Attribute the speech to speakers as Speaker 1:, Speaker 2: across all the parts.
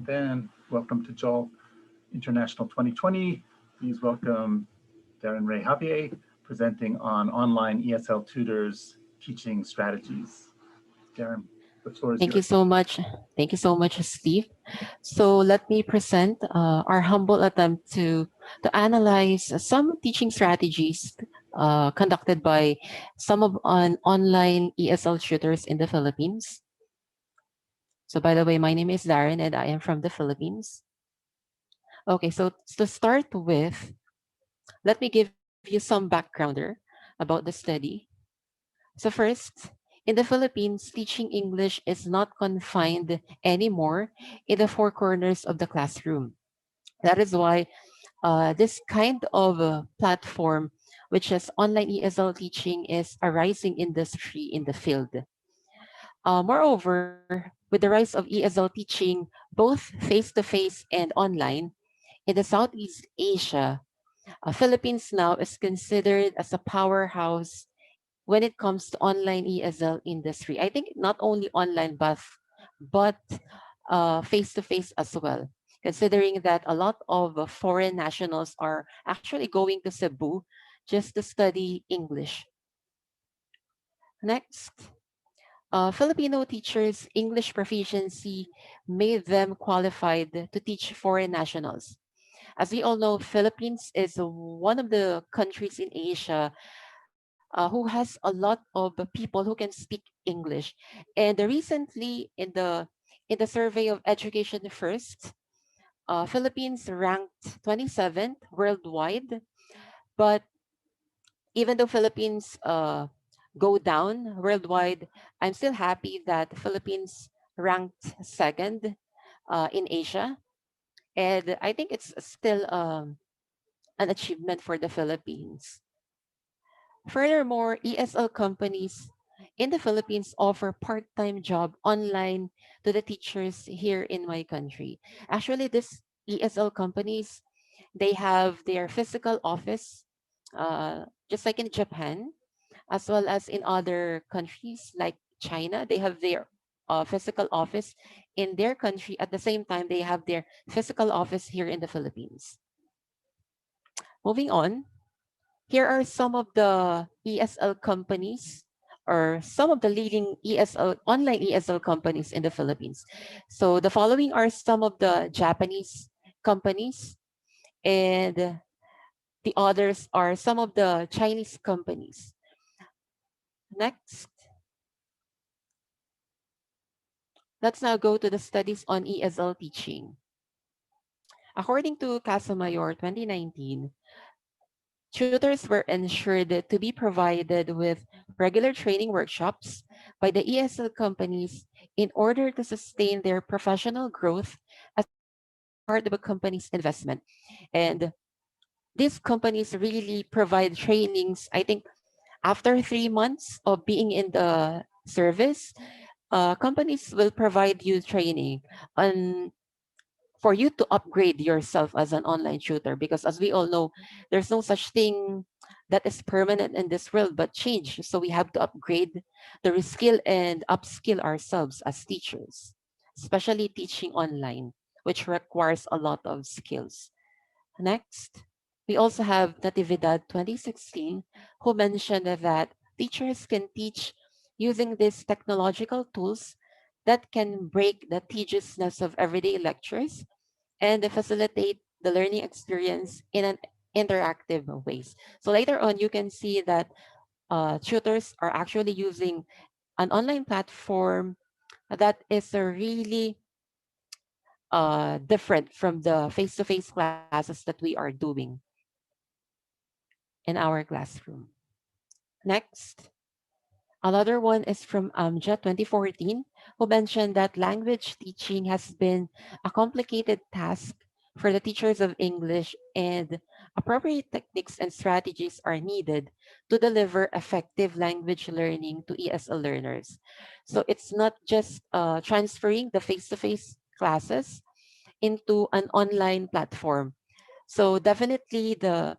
Speaker 1: then welcome to JALT International 2020. Please welcome Darren Ray Javier, presenting on online ESL tutors teaching strategies. Darren, the floor is
Speaker 2: Thank you
Speaker 1: yours.
Speaker 2: so much. Thank you so much, Steve. So let me present our humble attempt to analyze some teaching strategies conducted by some of on online ESL tutors in the Philippines. So by the way, my name is Darren and I am from the Philippines. Okay, so to start with, let me give you some backgrounder about the study. So first, in the Philippines, teaching English is not confined anymore in the four corners of the classroom. That is why this kind of platform, which is online ESL teaching, is a rising industry in the field. Moreover, with the rise of ESL teaching, both face-to-face and online, in the Southeast Asia, Philippines now is considered as a powerhouse when it comes to online ESL industry. I think not only online, but face to face as well. Considering that a lot of foreign nationals are actually going to Cebu just to study English. Next, Filipino teachers' English proficiency made them qualified to teach foreign nationals. As we all know, Philippines is one of the countries in Asia who has a lot of people who can speak English. And recently, in the survey of Education First, Philippines ranked 27th worldwide. But even though Philippines go down worldwide, I'm still happy that the Philippines ranked second in Asia. And I think it's still an achievement for the Philippines. Furthermore, ESL companies in the Philippines offer part-time job online to the teachers here in my country. Actually, this ESL companies, they have their physical office, just like in Japan, as well as in other countries like China. They have their physical office in their country. At the same time, they have their physical office here in the Philippines. Moving on, here are some of the ESL companies or some of the leading ESL online ESL companies in the Philippines. So the following are some of the Japanese companies, and the others are some of the Chinese companies. Next, let's now go to the studies on ESL teaching. According to Casamayor 2019, tutors were ensured to be provided with regular training workshops by the ESL companies in order to sustain their professional growth as part of a company's investment. And these companies really provide trainings. I think after 3 months of being in the service, companies will provide you training on for you to upgrade yourself as an online tutor, because as we all know, there's no such thing that is permanent in this world but change. So we have to upgrade, the reskill and upskill ourselves as teachers, especially teaching online, which requires a lot of skills. Next, we also have Natividad 2016, who mentioned that teachers can teach using these technological tools that can break the tediousness of everyday lectures and facilitate the learning experience in an interactive ways. So later on, you can see that tutors are actually using an online platform that is really different from the face-to-face classes that we are doing in our classroom. Next, another one is from Amja 2014, who mentioned that language teaching has been a complicated task for the teachers of English, and appropriate techniques and strategies are needed to deliver effective language learning to ESL learners. So it's not just transferring the face-to-face classes into an online platform. So definitely the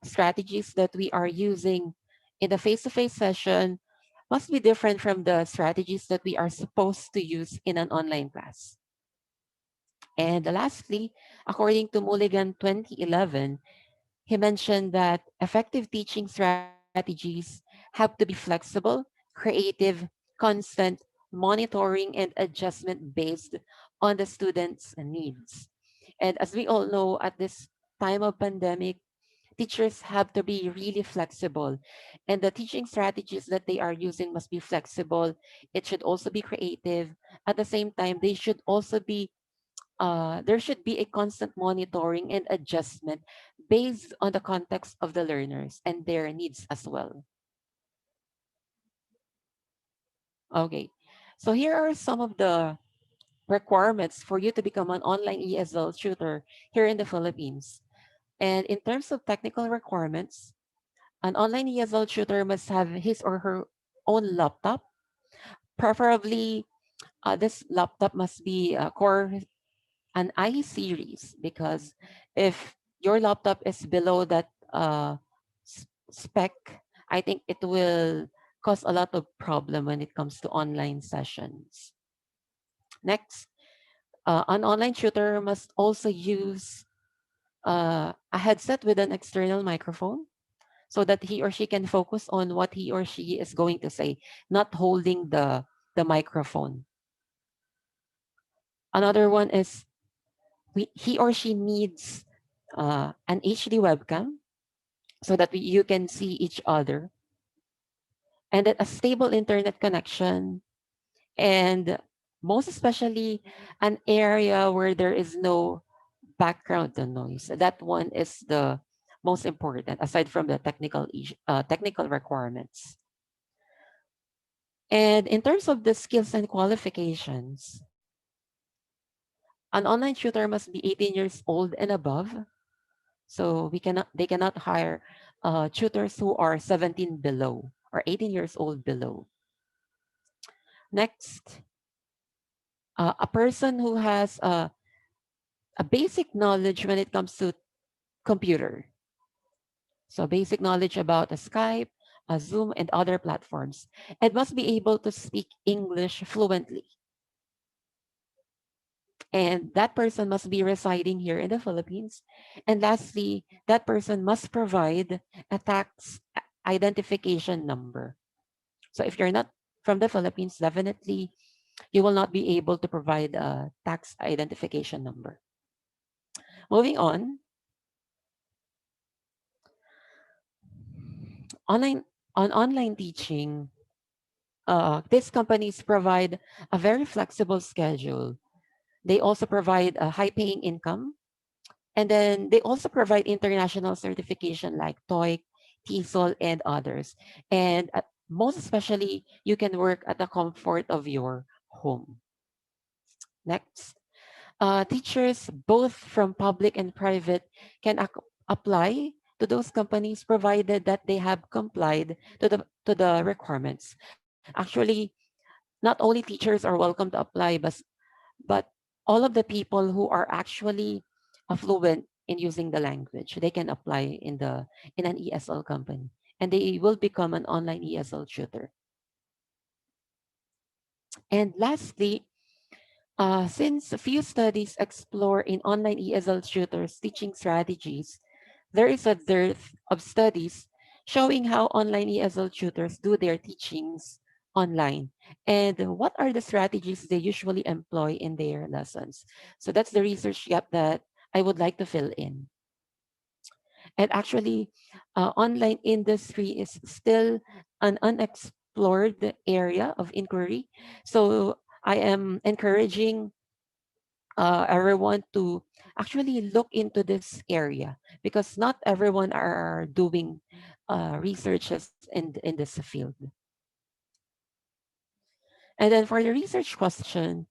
Speaker 2: strategies that we are using in the face-to-face session must be different from the strategies that we are supposed to use in an online class. And lastly, according to Mulligan 2011, he mentioned that effective teaching strategies have to be flexible, creative, constant, monitoring, and adjustment based on the student's needs. And as we all know, at this time of pandemic, teachers have to be really flexible. And the teaching strategies that they are using must be flexible. It should also be creative. At the same time, they should also be there should be a constant monitoring and adjustment based on the context of the learners and their needs as well. Okay, so here are some of the requirements for you to become an online ESL tutor here in the Philippines. And in terms of technical requirements, an online ESL tutor must have his or her own laptop. Preferably, this laptop must be core an I series, because if your laptop is below that spec, I think it will cause a lot of problem when it comes to online sessions. Next, an online tutor must also use a headset with an external microphone so that he or she can focus on what he or she is going to say, not holding the microphone. Another one is he or she needs an HD webcam so that you can see each other, and then a stable internet connection, and most especially an area where there is no background noise. That one is the most important aside from the technical requirements. And in terms of the skills and qualifications, an online tutor must be 18 years old and above. So they cannot hire tutors who are 17 below or 18 years old below. Next, a person who has a basic knowledge when it comes to computer. So basic knowledge about a Skype, a Zoom, and other platforms, and must be able to speak English fluently. And that person must be residing here in the Philippines. And lastly, that person must provide a tax identification number. So if you're not from the Philippines, definitely you will not be able to provide a tax identification number. Moving online on online teaching, these companies provide a very flexible schedule. They also provide a high paying income. And then they also provide international certification like TOEIC, TESOL, and others. And most especially, you can work at the comfort of your home. Next, teachers, both from public and private, can apply to those companies provided that they have complied to the requirements. Actually, not only teachers are welcome to apply, but all of the people who are actually fluent in using the language, they can apply in an ESL company, and they will become an online ESL tutor. And lastly, since a few studies explore in online ESL tutors teaching strategies, there is a dearth of studies showing how online ESL tutors do their teachings online and what are the strategies they usually employ in their lessons. So that's the research gap that I would like to fill in. And actually, online industry is still an unexplored area of inquiry. So I am encouraging everyone to actually look into this area because not everyone are doing researches in this field. And then for the research question,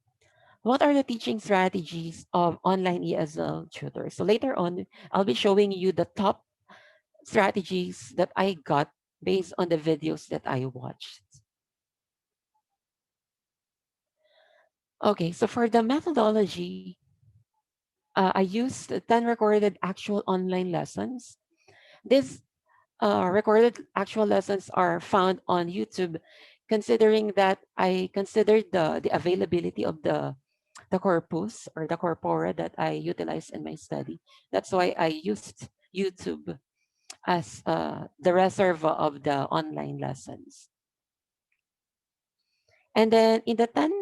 Speaker 2: what are the teaching strategies of online ESL tutors? So later on, I'll be showing you the top strategies that I got based on the videos that I watched. Okay, so for the methodology, I used 10 recorded actual online lessons. These recorded actual lessons are found on YouTube, considering that I considered the availability of the corpus or the corpora that I utilized in my study. That's why I used YouTube as the reservoir of the online lessons. And then in the 10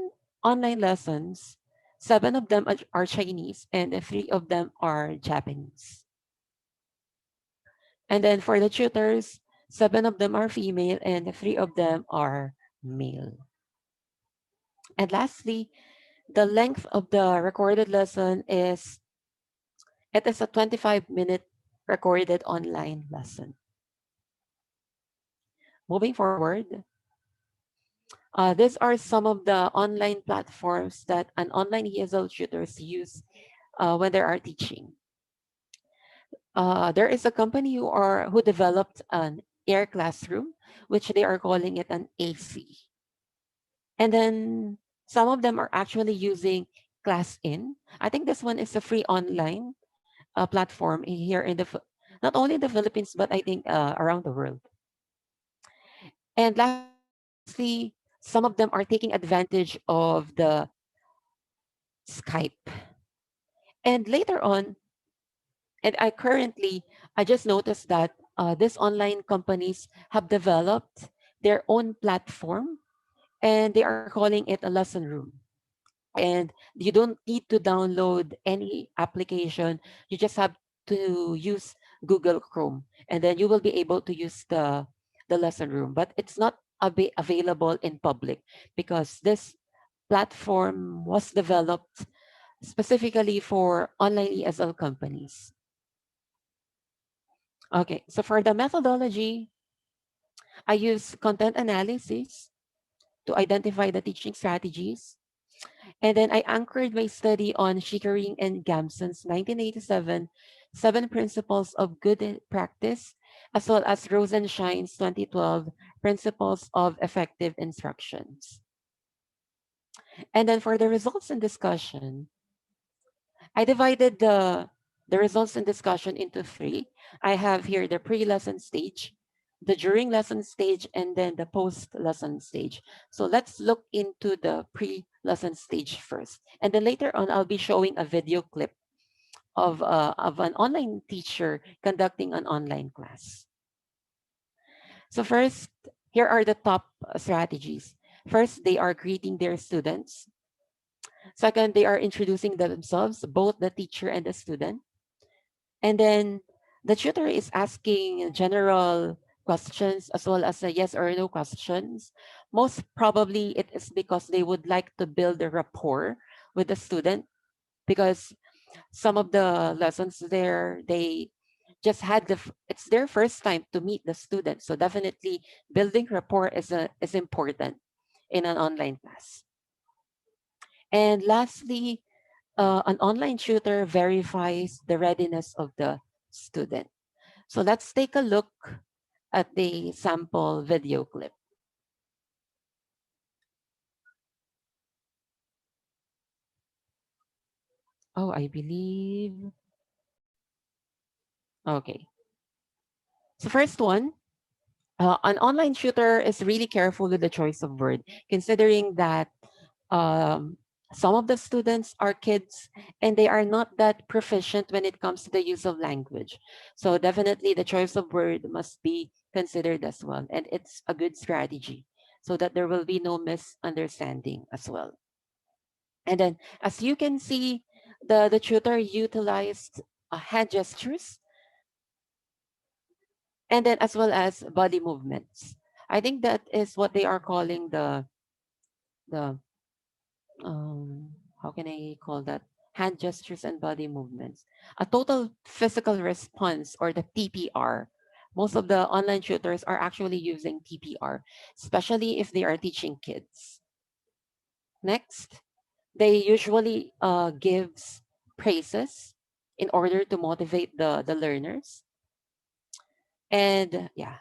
Speaker 2: online lessons, 7 of them are Chinese and 3 of them are Japanese. And then for the tutors, 7 of them are female and 3 of them are male. And lastly, the length of the recorded lesson is it is a 25-minute recorded online lesson. Moving forward, these are some of the online platforms that an online ESL tutors use when they are teaching. There is a company who developed an Air Classroom, which they are calling it an AC. And then some of them are actually using ClassIn. I think this one is a free online platform here in not only in the Philippines, but I think around the world. And lastly, some of them are taking advantage of the Skype. And later on, and I just noticed that these online companies have developed their own platform and they are calling it a lesson room. And you don't need to download any application. You just have to use Google Chrome, and then you will be able to use the lesson room. But it's not available in public because this platform was developed specifically for online ESL companies. Okay, so for the methodology, I use content analysis to identify the teaching strategies. And then I anchored my study on Schickering and Gamson's 1987 Seven Principles of Good Practice, as well as Rosenshine's 2012 Principles of Effective Instructions. And then for the results and discussion, I divided the results and discussion into three. I have here the pre-lesson stage, the during lesson stage, and then the post-lesson stage. So let's look into the pre-lesson stage first. And then later on, I'll be showing a video clip of an online teacher conducting an online class. So first, here are the top strategies. First, they are greeting their students. Second, they are introducing themselves, both the teacher and the student. And then the tutor is asking general questions as well as a yes or no questions. Most probably it is because they would like to build a rapport with the student because some of the lessons there, they just had it's their first time to meet the student. So definitely building rapport is important in an online class. And lastly, an online tutor verifies the readiness of the student. So let's take a look at the sample video clip. Oh, I believe. Okay. So first one, an online tutor is really careful with the choice of word, considering that um, some of the students are kids and they are not that proficient when it comes to the use of language. So definitely the choice of word must be considered as well. And it's a good strategy so that there will be no misunderstanding as well. And then as you can see, the tutor utilized hand gestures and then as well as body movements. I think that is what they are calling the how can I call that? Hand gestures and body movements. A total physical response or the TPR. Most of the online tutors are actually using TPR, especially if they are teaching kids. Next, they usually gives praises in order to motivate the learners. And yeah,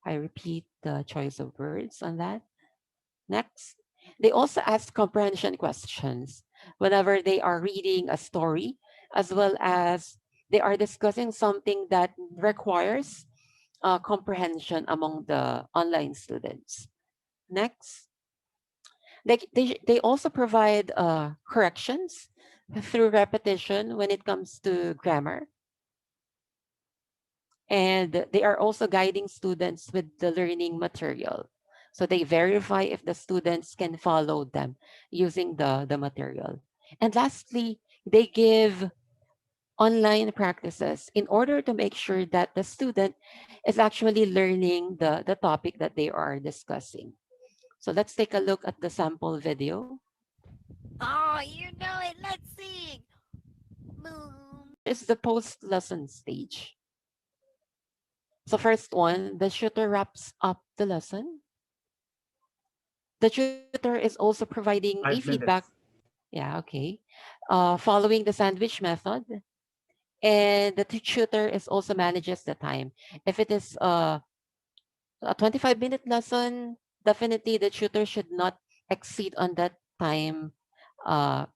Speaker 2: I repeat the choice of words on that. Next, they also ask comprehension questions whenever they are reading a story, as well as they are discussing something that requires comprehension among the online students. Next, They also provide corrections through repetition when it comes to grammar, and they are also guiding students with the learning material. So they verify if the students can follow them using the material. And lastly, they give online practices in order to make sure that the student is actually learning the topic that they are discussing. So let's take a look at the sample video.
Speaker 3: Oh, you know it. Let's sing. Moon.
Speaker 2: It's the post lesson stage. So first one, the shooter wraps up the lesson. The tutor is also providing a
Speaker 1: 5 minutes.
Speaker 2: feedback. Yeah, okay. Following the sandwich method. And the tutor is also manages the time. If it is a 25-minute lesson, definitely the tutor should not exceed on that time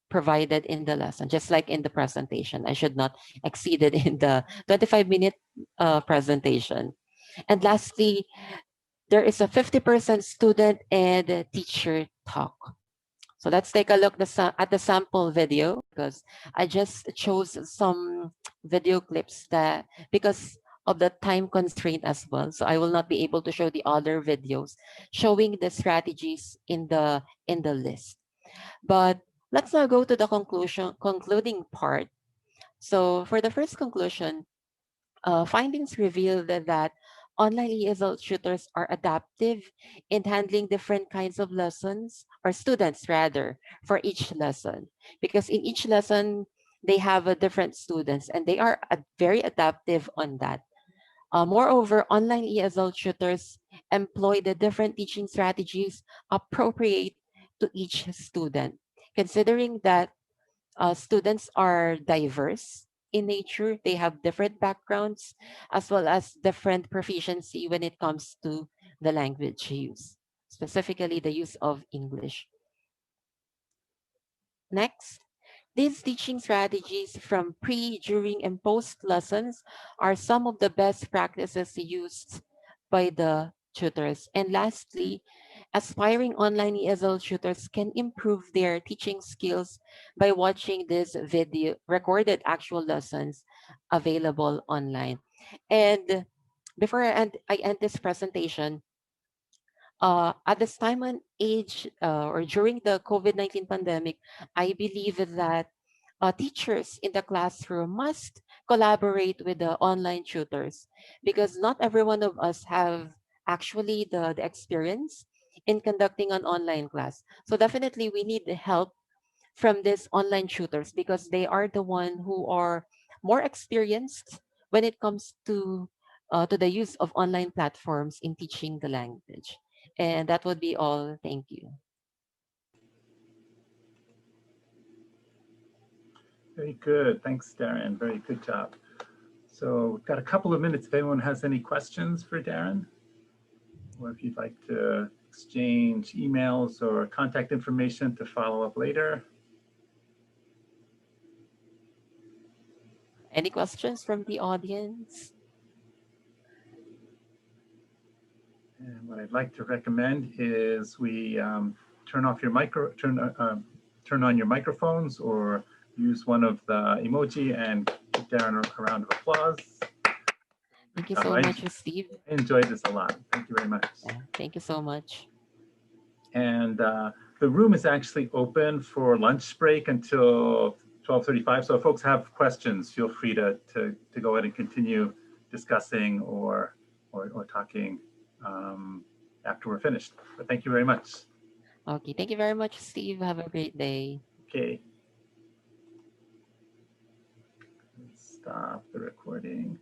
Speaker 2: provided in the lesson, just like in the presentation. I should not exceed it in the 25-minute presentation. And lastly, there is a 50% student and teacher talk. So let's take a look at the sample video, because I just chose some video clips that because of the time constraint as well. So I will not be able to show the other videos showing the strategies in the list. But let's now go to the concluding part. So for the first conclusion, findings revealed that online ESL tutors are adaptive in handling different kinds of lessons, or students rather, for each lesson. Because in each lesson, they have a different students and they are very adaptive on that. Moreover, online ESL tutors employ the different teaching strategies appropriate to each student. Considering that students are diverse in nature. They have different backgrounds as well as different proficiency when it comes to the language use, specifically the use of English. Next, these teaching strategies from pre, during, and post lessons are some of the best practices used by the tutors. And lastly, aspiring online ESL tutors can improve their teaching skills by watching this video recorded actual lessons available online. And before I end this presentation, at this time and age or during the COVID-19 pandemic, I believe that teachers in the classroom must collaborate with the online tutors, because not every one of us have actually the experience in conducting an online class. So definitely we need the help from these online tutors, because they are the one who are more experienced when it comes to the use of online platforms in teaching the language. And that would be all. Thank you.
Speaker 1: Very good. Thanks, Darren. Very good job. So we've got a couple of minutes if anyone has any questions for Darren, or if you'd like to exchange emails or contact information to follow up later.
Speaker 2: Any questions from the audience?
Speaker 1: And what I'd like to recommend is we turn on your microphones, or use one of the emoji and give Darren a round of applause.
Speaker 2: Thank you so much, Steve.
Speaker 1: I enjoyed this a lot. Thank you very much.
Speaker 2: Yeah, thank you so much.
Speaker 1: And the room is actually open for lunch break until 12:35. So if folks have questions, feel free to go ahead and continue discussing or talking after we're finished. But thank you very much.
Speaker 2: Okay, thank you very much, Steve. Have a great day.
Speaker 1: Okay. Stop the recording.